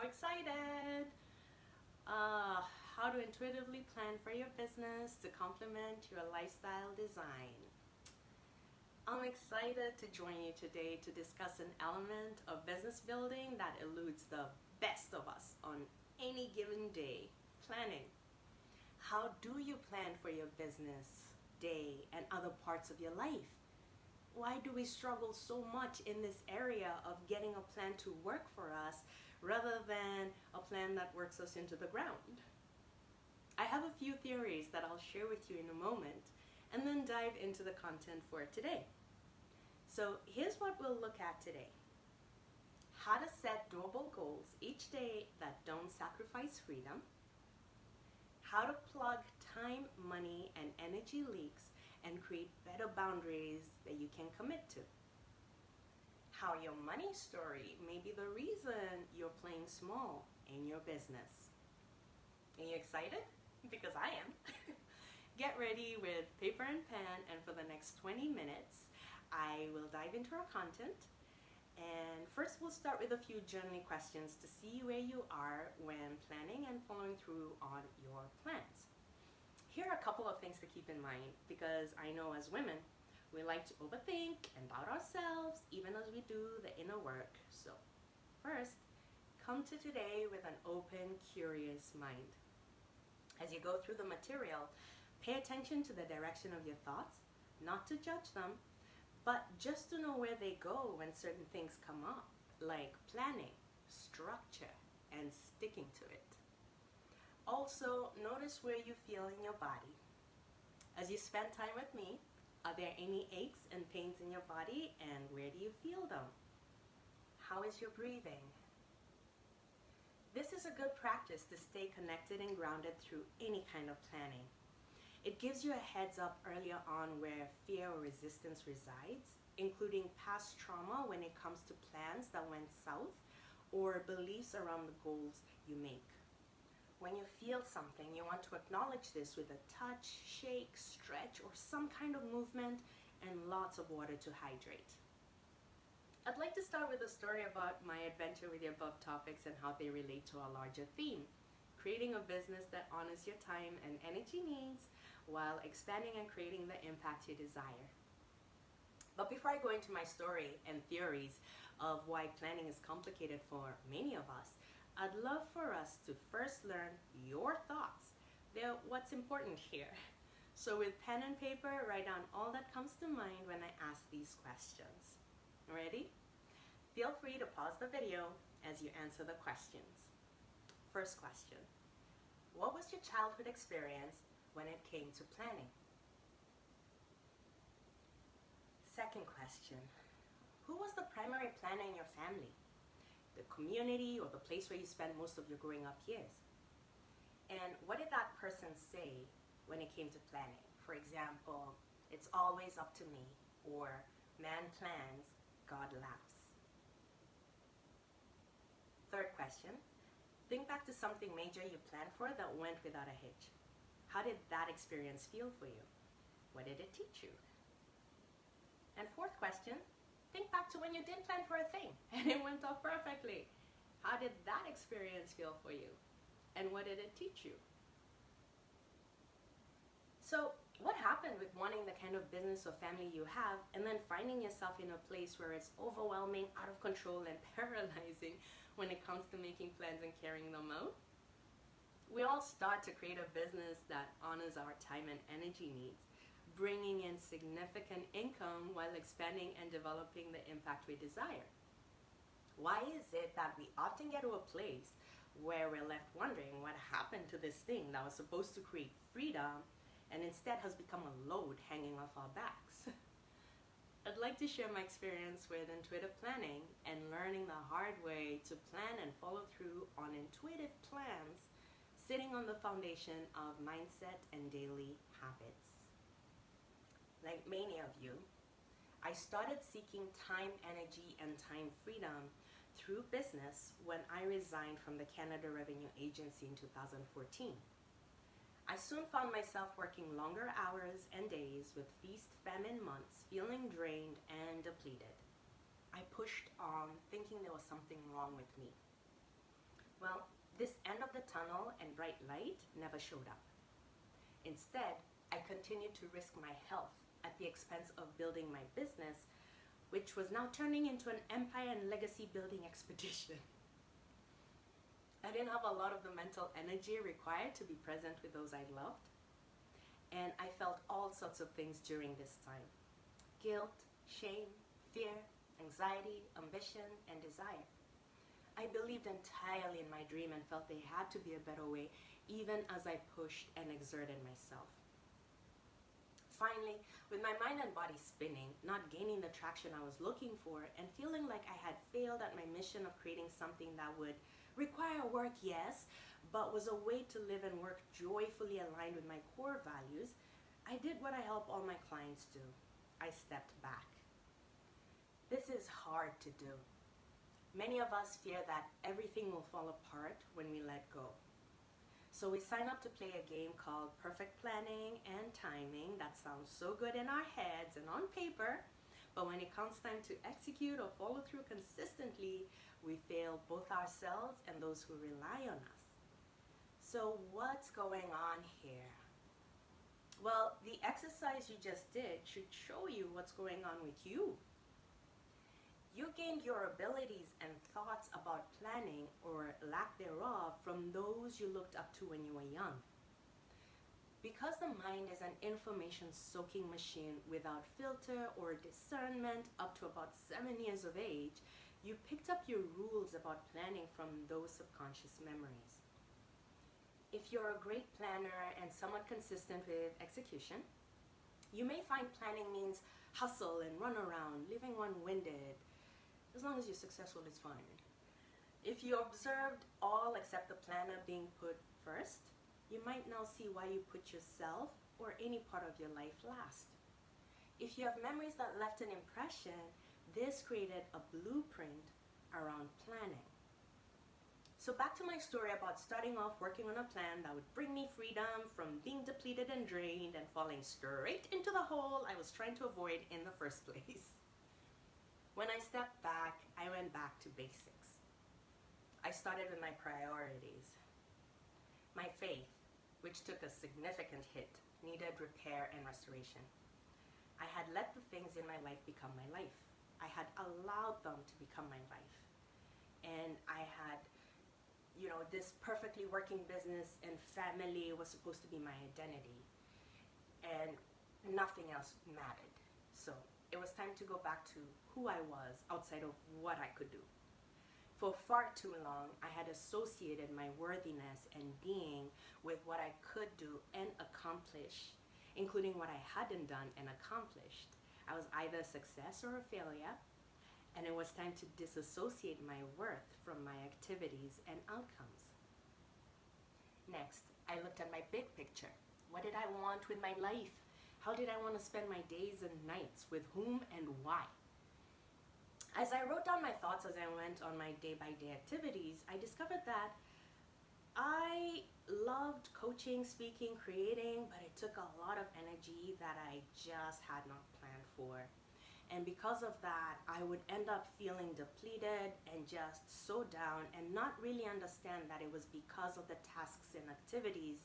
excited! How to intuitively plan for your business to complement your lifestyle design. I'm excited to join you today to discuss an element of business building that eludes the best of us on any given day: planning. How do you plan for your business, day, and other parts of your life? Why do we struggle so much in this area of getting a plan to work for us rather than a plan that works us into the ground? I have a few theories that I'll share with you in a moment and then dive into the content for today. So here's what we'll look at today: how to set doable goals each day that don't sacrifice freedom, how to plug time, money, and energy leaks and create better boundaries that you can commit to, how your money story may be the reason you're playing small in your business. Are you excited? Because I am. Get ready with paper and pen, and for the next 20 minutes I will dive into our content. And first we'll start with a few journaling questions to see where you are when planning and following through on your plans. Here are a couple of things to keep in mind, because I know as women we like to overthink and doubt ourselves even as we do the inner work. So first, come to today with an open, curious mind. As you go through the material, pay attention to the direction of your thoughts, not to judge them, but just to know where they go when certain things come up, like planning, structure, and sticking to it. Also, notice where you feel in your body. As you spend time with me, are there any aches and pains in your body, and where do you feel them? How is your breathing? This is a good practice to stay connected and grounded through any kind of planning. It gives you a heads up earlier on where fear or resistance resides, including past trauma when it comes to plans that went south or beliefs around the goals you make. When you feel something, you want to acknowledge this with a touch, shake, stretch, or some kind of movement, and lots of water to hydrate. I'd like to start with a story about my adventure with the above topics and how they relate to our larger theme: creating a business that honors your time and energy needs while expanding and creating the impact you desire. But before I go into my story and theories of why planning is complicated for many of us, I'd love for us to first learn your thoughts. They're what's important here. So with pen and paper, write down all that comes to mind when I ask these questions. Ready? Feel free to pause the video as you answer the questions. First question: what was your childhood experience when it came to planning? Second question: who was the primary planner in your family? The community or the place where you spent most of your growing up years? And what did that person say when it came to planning? For example, "It's always up to me," or "Man plans, God laughs." Third question: think back to something major you planned for that went without a hitch. How did that experience feel for you? What did it teach you? And fourth question: think back to when you didn't plan for a thing and it went off perfectly. How did that experience feel for you? And what did it teach you? So what happened with wanting the kind of business or family you have and then finding yourself in a place where it's overwhelming, out of control, and paralyzing when it comes to making plans and carrying them out? We all start to create a business that honors our time and energy needs, bringing in significant income while expanding and developing the impact we desire. Why is it that we often get to a place where we're left wondering what happened to this thing that was supposed to create freedom and instead has become a load hanging off our backs? I'd like to share my experience with intuitive planning and learning the hard way to plan and follow through on intuitive plans, sitting on the foundation of mindset and daily habits. Like many of you, I started seeking time, energy, and time freedom through business when I resigned from the Canada Revenue Agency in 2014. I soon found myself working longer hours and days with feast-famine months, feeling drained and depleted. I pushed on, thinking there was something wrong with me. Well, this end of the tunnel and bright light never showed up. Instead, I continued to risk my health at the expense of building my business, which was now turning into an empire and legacy building expedition. I didn't have a lot of the mental energy required to be present with those I loved, and I felt all sorts of things during this time: guilt, shame, fear, anxiety, ambition, and desire. I believed entirely in my dream and felt there had to be a better way, even as I pushed and exerted myself. Finally, with my mind and body spinning, not gaining the traction I was looking for, and feeling like I had failed at my mission of creating something that would require work, yes, but was a way to live and work joyfully aligned with my core values, I did what I help all my clients do. I stepped back. This is hard to do. Many of us fear that everything will fall apart when we let go. So we sign up to play a game called perfect planning and timing that sounds so good in our heads and on paper, but when it comes time to execute or follow through consistently, we fail both ourselves and those who rely on us. So what's going on here? Well, the exercise you just did should show you what's going on with you. You gained your abilities and thoughts about planning, or lack thereof, from those you looked up to when you were young. Because the mind is an information-soaking machine without filter or discernment up to about 7 years of age, you picked up your rules about planning from those subconscious memories. If you're a great planner and somewhat consistent with execution, you may find planning means hustle and run around, leaving one winded. As long as you're successful, it's fine. If you observed all except the planner being put first, you might now see why you put yourself or any part of your life last. If you have memories that left an impression, this created a blueprint around planning. So back to my story about starting off working on a plan that would bring me freedom from being depleted and drained and falling straight into the hole I was trying to avoid in the first place. When I stepped back, I went back to basics. I started with my priorities. My faith, which took a significant hit, needed repair and restoration. I had let the things in my life become my life. I had allowed them to become my life. And I had, this perfectly working business and family was supposed to be my identity. And nothing else mattered. So it was time to go back to who I was outside of what I could do. For far too long, I had associated my worthiness and being with what I could do and accomplish, including what I hadn't done and accomplished. I was either a success or a failure, and it was time to disassociate my worth from my activities and outcomes. Next, I looked at my big picture. What did I want with my life? How did I want to spend my days and nights? With whom and why? As I wrote down my thoughts as I went on my day-by-day activities, I discovered that I loved coaching, speaking, creating, but it took a lot of energy that I just had not planned for. And because of that, I would end up feeling depleted and just so down and not really understand that it was because of the tasks and activities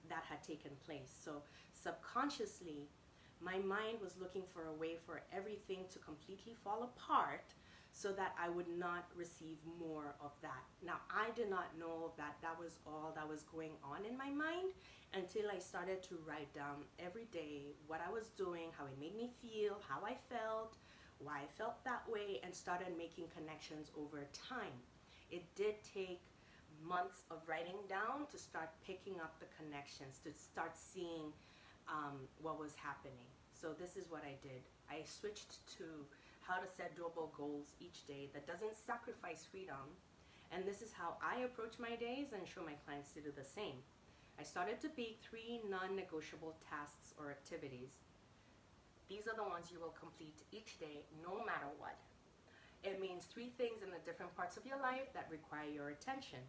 that had taken place. So subconsciously, my mind was looking for a way for everything to completely fall apart so that I would not receive more of that. Now, I did not know that that was all that was going on in my mind until I started to write down every day what I was doing, how it made me feel, how I felt, why I felt that way, and started making connections over time. It did take months of writing down to start picking up the connections, to start seeing what was happening. So this is what I did. I switched to how to set doable goals each day that doesn't sacrifice freedom. And this is how I approach my days and show my clients to do the same. I started to pick 3 non-negotiable tasks or activities. These are the ones you will complete each day, no matter what. It means 3 things in the different parts of your life that require your attention.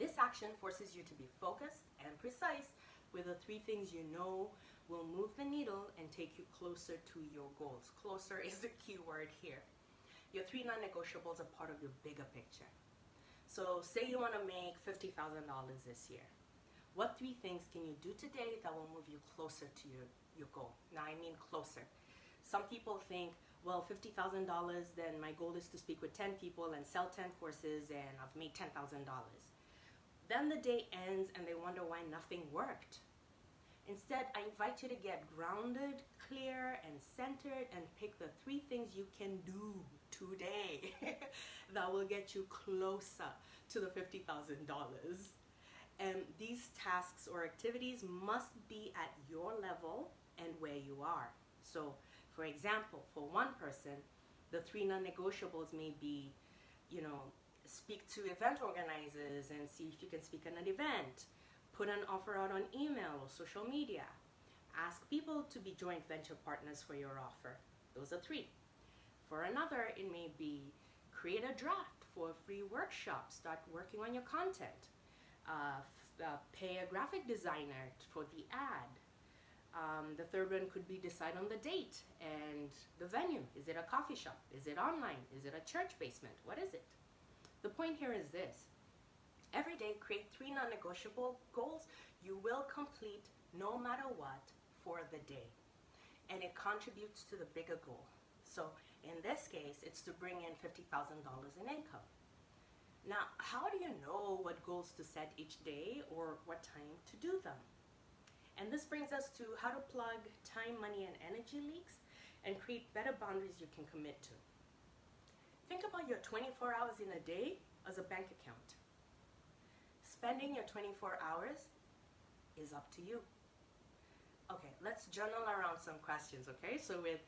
This action forces you to be focused and precise with the 3 things you know will move the needle and take you closer to your goals. Closer is the key word here. Your 3 non-negotiables are part of your bigger picture. So say you want to make $50,000 this year. What 3 things can you do today that will move you closer to your goal? Now I mean closer. Some people think, well, $50,000, then my goal is to speak with 10 people and sell 10 courses and I've made $10,000. Then the day ends and they wonder why nothing worked. Instead, I invite you to get grounded, clear, and centered and pick the 3 things you can do today that will get you closer to the $50,000. And these tasks or activities must be at your level and where you are. So, for example, for one person, the 3 non-negotiables may be, speak to event organizers and see if you can speak at an event. Put an offer out on email or social media. Ask people to be joint venture partners for your offer. Those are 3. For another, it may be create a draft for a free workshop. Start working on your content. Pay a graphic designer for the ad. The third one could be decide on the date and the venue. Is it a coffee shop? Is it online? Is it a church basement? What is it? The point here is this. Every day, create 3 non-negotiable goals you will complete no matter what for the day. And it contributes to the bigger goal. So in this case, it's to bring in $50,000 in income. Now, how do you know what goals to set each day or what time to do them? And this brings us to how to plug time, money, and energy leaks and create better boundaries you can commit to. Think about your 24 hours in a day as a bank account. Spending your 24 hours is up to you. Okay, let's journal around some questions, okay? So with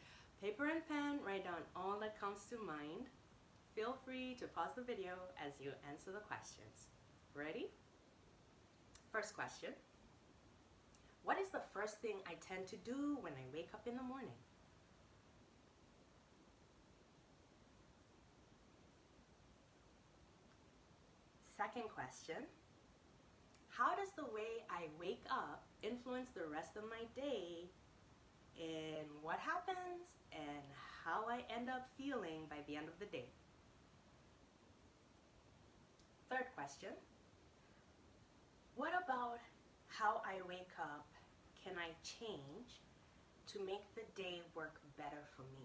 paper and pen, write down all that comes to mind. Feel free to pause the video as you answer the questions. Ready? First question. What is the first thing I tend to do when I wake up in the morning? Second question. How does the way I wake up influence the rest of my day in what happens and how I end up feeling by the end of the day? Third question. What about how I wake up can I change to make the day work better for me?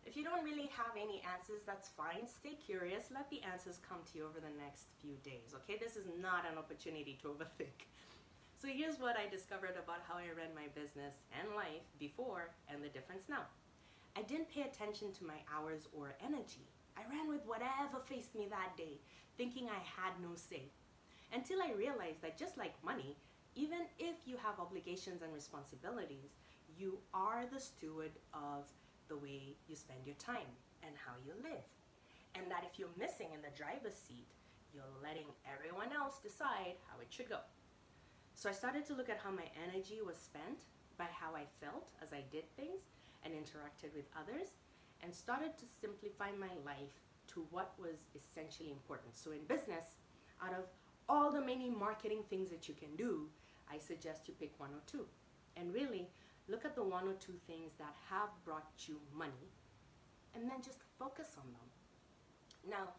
If you don't really have any answers, that's fine. Stay curious. Let the answers come to you over the next few days, okay? This is not an opportunity to overthink. So here's what I discovered about how I ran my business and life before and the difference now. I didn't pay attention to my hours or energy. I ran with whatever faced me that day, thinking I had no say. Until I realized that just like money, even if you have obligations and responsibilities, you are the steward of the way you spend your time and how you live. And that if you're missing in the driver's seat, you're letting everyone else decide how it should go. So I started to look at how my energy was spent by how I felt as I did things and interacted with others, and started to simplify my life to what was essentially important. So in business, out of all the many marketing things that you can do, I suggest you pick 1 or 2. And really, look at the 1 or 2 things that have brought you money, and then just focus on them. Now,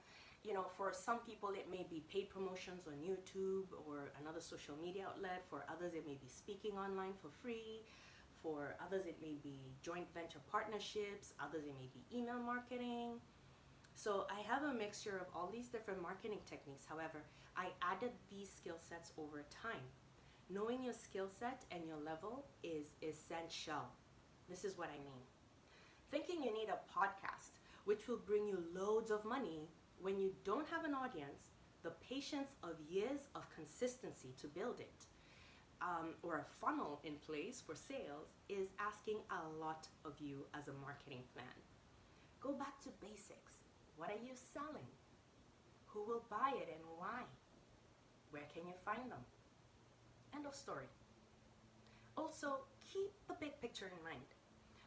for some people it may be paid promotions on YouTube or another social media outlet. For others it may be speaking online for free. For others it may be joint venture partnerships. Others it may be email marketing. So I have a mixture of all these different marketing techniques. However, I added these skill sets over time. Knowing your skill set and your level is essential. This is what I mean. Thinking you need a podcast, which will bring you loads of money when you don't have an audience, the patience of years of consistency to build it, or a funnel in place for sales, is asking a lot of you as a marketing plan. Go back to basics. What are you selling? Who will buy it and why? Where can you find them? End of story. Also, keep the big picture in mind.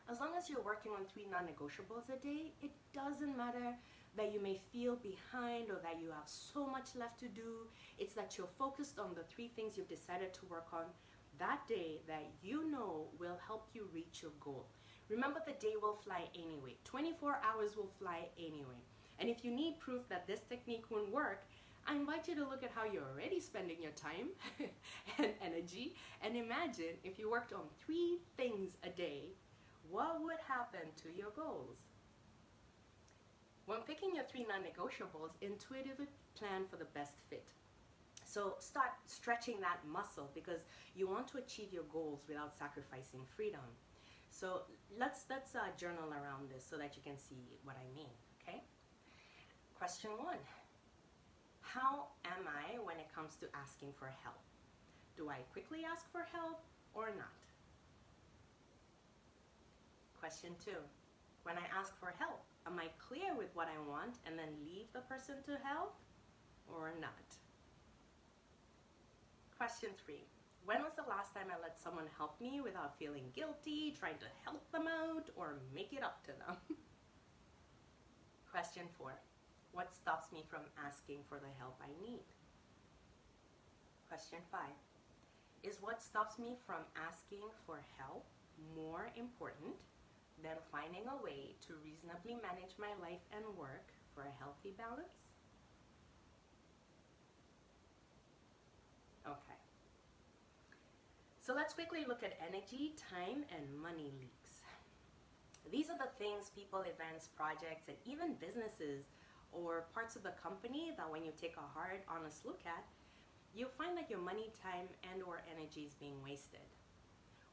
As long as you're working on 3 non-negotiables a day, it doesn't matter that you may feel behind or that you have so much left to do. It's that you're focused on the 3 things you've decided to work on that day that you know will help you reach your goal. Remember, the day will fly anyway. 24 hours will fly anyway. And if you need proof that this technique won't work, I invite you to look at how you're already spending your time and energy, and imagine if you worked on 3 things a day, what would happen to your goals? When picking your 3 non-negotiables, intuitively plan for the best fit. So start stretching that muscle because you want to achieve your goals without sacrificing freedom. So let's journal around this so that you can see what I mean, okay? Question 1. How am I when it comes to asking for help? Do I quickly ask for help or not? Question 2. When I ask for help, am I clear with what I want and then leave the person to help or not? Question 3. When was the last time I let someone help me without feeling guilty, trying to help them out or make it up to them? Question 4. What stops me from asking for the help I need? Question 5. Is what stops me from asking for help more important than finding a way to reasonably manage my life and work for a healthy balance? Okay. So let's quickly look at energy, time, and money leaks. These are the things people, events, projects, and even businesses or parts of the company that when you take a hard, honest look at, you'll find that your money, time, and or energy is being wasted.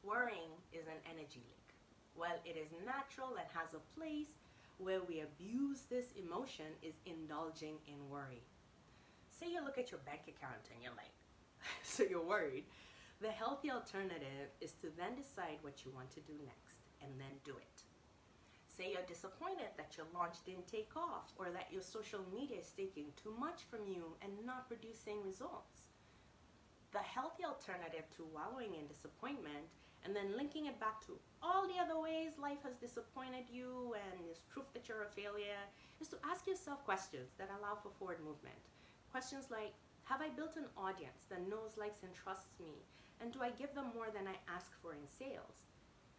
Worrying is an energy leak. While it is natural and has a place, where we abuse this emotion is indulging in worry. Say you look at your bank account and you're like, so you're worried. The healthy alternative is to then decide what you want to do next and then do it. Say you're disappointed that your launch didn't take off or that your social media is taking too much from you and not producing results. The healthy alternative to wallowing in disappointment and then linking it back to all the other ways life has disappointed you and is proof that you're a failure is to ask yourself questions that allow for forward movement. Questions like, have I built an audience that knows, likes, and trusts me? And do I give them more than I ask for in sales?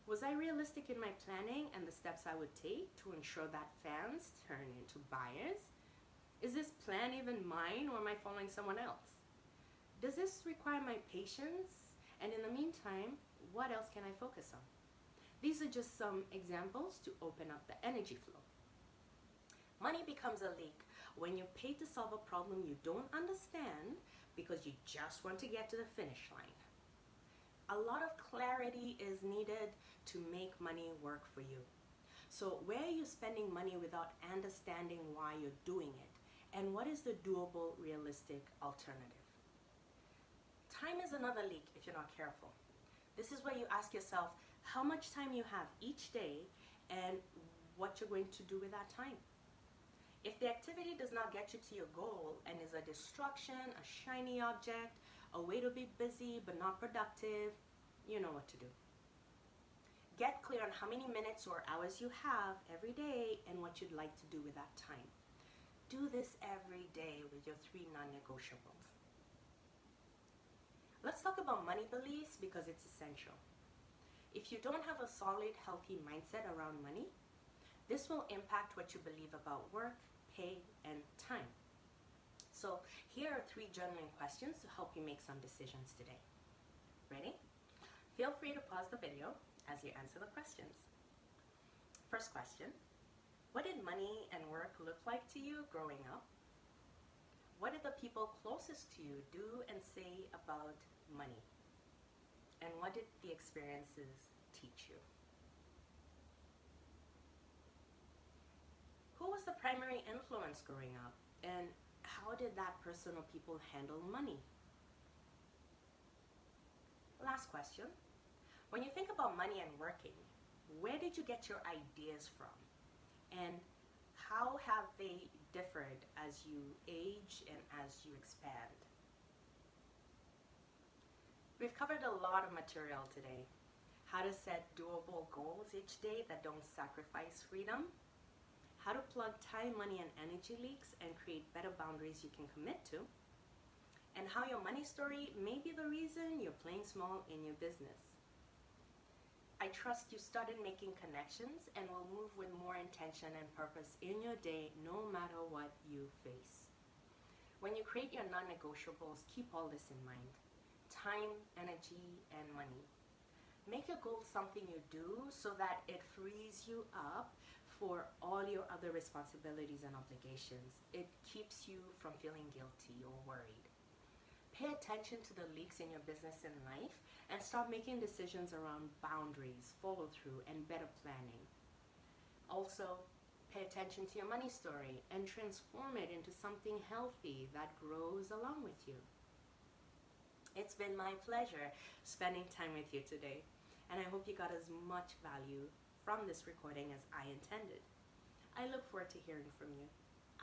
Was I realistic in my planning and the steps I would take to ensure that fans turn into buyers? Is this plan even mine or am I following someone else? Does this require my patience? And in the meantime, what else can I focus on? These are just some examples to open up the energy flow. Money becomes a leak when you pay to solve a problem you don't understand because you just want to get to the finish line. A lot of clarity is needed to make money work for you. So where are you spending money without understanding why you're doing it? And what is the doable, realistic alternative? Time is another leak if you're not careful. This is where you ask yourself how much time you have each day and what you're going to do with that time. If the activity does not get you to your goal and is a distraction, a shiny object, a way to be busy but not productive, you know what to do. Get clear on how many minutes or hours you have every day and what you'd like to do with that time. Do this every day with your 3 non-negotiables. Let's talk about money beliefs because it's essential. If you don't have a solid, healthy mindset around money, this will impact what you believe about work, pay, and time. So here are 3 journaling questions to help you make some decisions today. Ready? Feel free to pause the video as you answer the questions. First question, what did money and work look like to you growing up? What did the people closest to you do and say about money? And what did the experiences teach you? Who was the primary influence growing up? And how did that person or people handle money? Last question. When you think about money and working, where did you get your ideas from? And how have they differed as you age and as you expand? We've covered a lot of material today. How to set doable goals each day that don't sacrifice freedom. How to plug time, money, and energy leaks and create better boundaries you can commit to. And how your money story may be the reason you're playing small in your business. I trust you started making connections and will move with more intention and purpose in your day no matter what you face. When you create your non-negotiables, keep all this in mind. Time, energy, and money. Make your goal something you do so that it frees you up for all your other responsibilities and obligations. It keeps you from feeling guilty or worried. Pay attention to the leaks in your business and life and start making decisions around boundaries, follow through, and better planning. Also, pay attention to your money story and transform it into something healthy that grows along with you. It's been my pleasure spending time with you today, and I hope you got as much value from this recording as I intended. I look forward to hearing from you.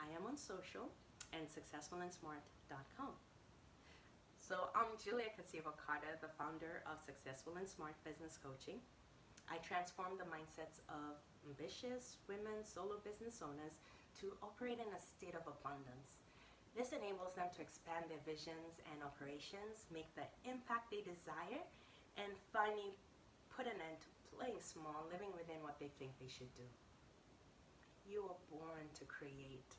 I am on social and successfulandsmart.com. So I'm Julia Kasieva-Carter, the founder of Successful and Smart Business Coaching. I transform the mindsets of ambitious women solo business owners to operate in a state of abundance. This enables them to expand their visions and operations, make the impact they desire, and finally put an end to playing small, living within what they think they should do. You are born to create,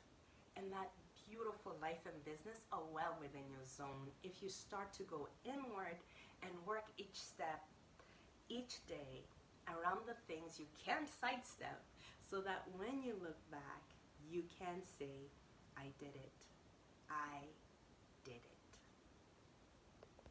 and that beautiful life and business are well within your zone if you start to go inward and work each step, each day, around the things you can sidestep so that when you look back, you can say, I did it. I